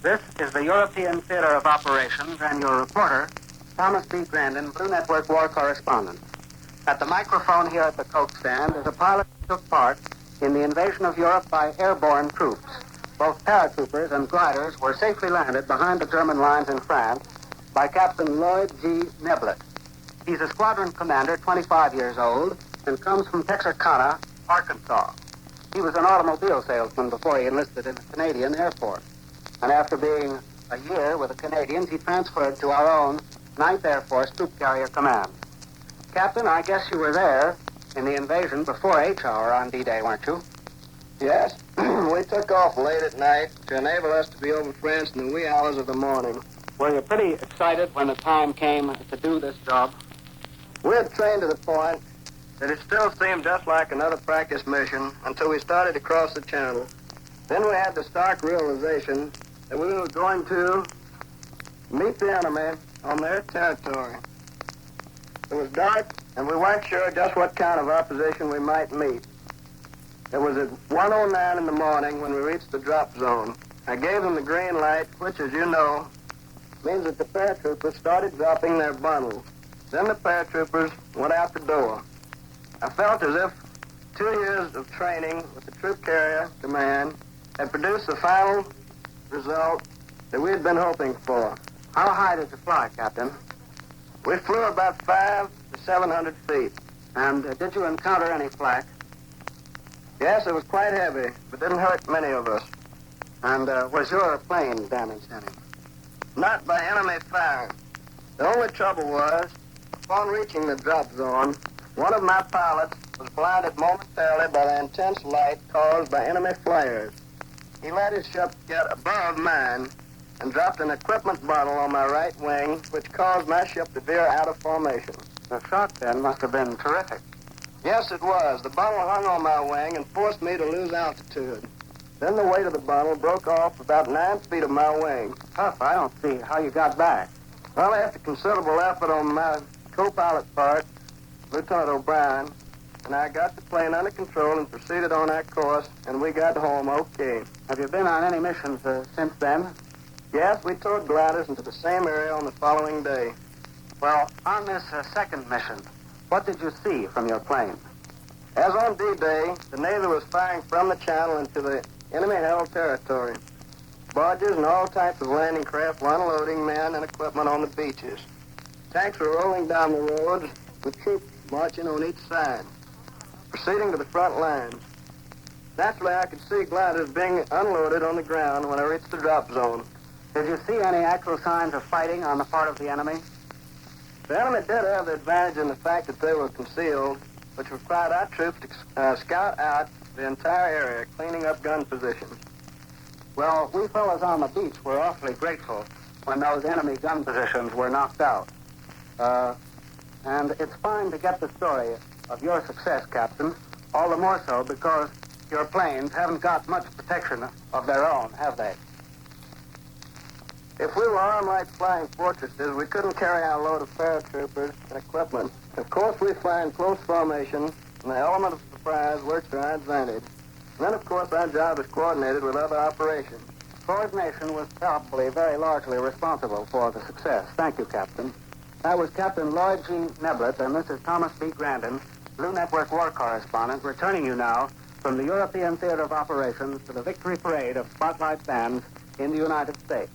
This is the European Theater of Operations and your reporter, Thomas B. Grandin, Blue Network War Correspondent. At the microphone here at the Coke stand is a pilot who took part in the invasion of Europe by airborne troops. Both paratroopers and gliders were safely landed behind the German lines in France by Captain Lloyd G Neblett. He's a squadron commander, 25 years old, and comes from Texarkana, Arkansas. He was an automobile salesman before he enlisted in the Canadian Air Force. And after being a year with the Canadians, he transferred to our own 9th Air Force Troop Carrier Command. Captain, I guess you were there in the invasion before H hour on D-Day, weren't you? Yes. We took off late at night to enable us to be over France in the wee hours of the morning. Were you pretty excited when the time came to do this job? We had trained to the point that it still seemed just like another practice mission until we started to cross the channel. Then we had the stark realization that we were going to meet the enemy on their territory. It was dark, and we weren't sure just what kind of opposition we might meet. It was at 1:09 in the morning when we reached the drop zone. I gave them the green light, which, as you know, means that the paratroopers started dropping their bundles. Then the paratroopers went out the door. I felt as if 2 years of training with the Troop Carrier Command had produced the final result that we had been hoping for. How high did you fly, Captain? We flew about 500 to 700 feet. And did you encounter any flak? Yes, it was quite heavy, but didn't hurt many of us. And was your plane damaged any? Not by enemy fire. The only trouble was, upon reaching the drop zone, one of my pilots was blinded momentarily by the intense light caused by enemy flares. He let his ship get above mine and dropped an equipment bundle on my right wing, which caused my ship to veer out of formation. The shock, then, must have been terrific. Yes, it was. The bundle hung on my wing and forced me to lose altitude. Then the weight of the bundle broke off about 9 feet of my wing. Tough. I don't see how you got back. Well, after considerable effort on my co-pilot part, Lieutenant O'Brien, and I got the plane under control and proceeded on our course, and we got home okay. Have you been on any missions since then? Yes, we towed gliders into the same area on the following day. Well, on this second mission, what did you see from your plane? As on D-Day, the Navy was firing from the channel into the enemy-held territory. Barges and all types of landing craft were unloading men and equipment on the beaches. Tanks were rolling down the roads with troops marching on each side, proceeding to the front lines. Naturally, I could see gliders being unloaded on the ground when I reached the drop zone. Did you see any actual signs of fighting on the part of the enemy? The enemy did have the advantage in the fact that they were concealed, which required our troops to scout out the entire area, cleaning up gun positions. Well, we fellows on the beach were awfully grateful when those enemy gun positions were knocked out. And it's fine to get the story of your success, Captain, all the more so because your planes haven't got much protection of their own, have they? If we were armed like flying fortresses, we couldn't carry our load of paratroopers and equipment. Of course, we fly in close formation, and the element of surprise works to our advantage. And then, of course, our job is coordinated with other operations. Coordination was probably very largely responsible for the success. Thank you, Captain. That was Captain Lloyd G Neblett, and this is Thomas B. Grandin, Blue Network War Correspondent, returning you now from the European Theater of Operations to the victory parade of spotlight bands in the United States.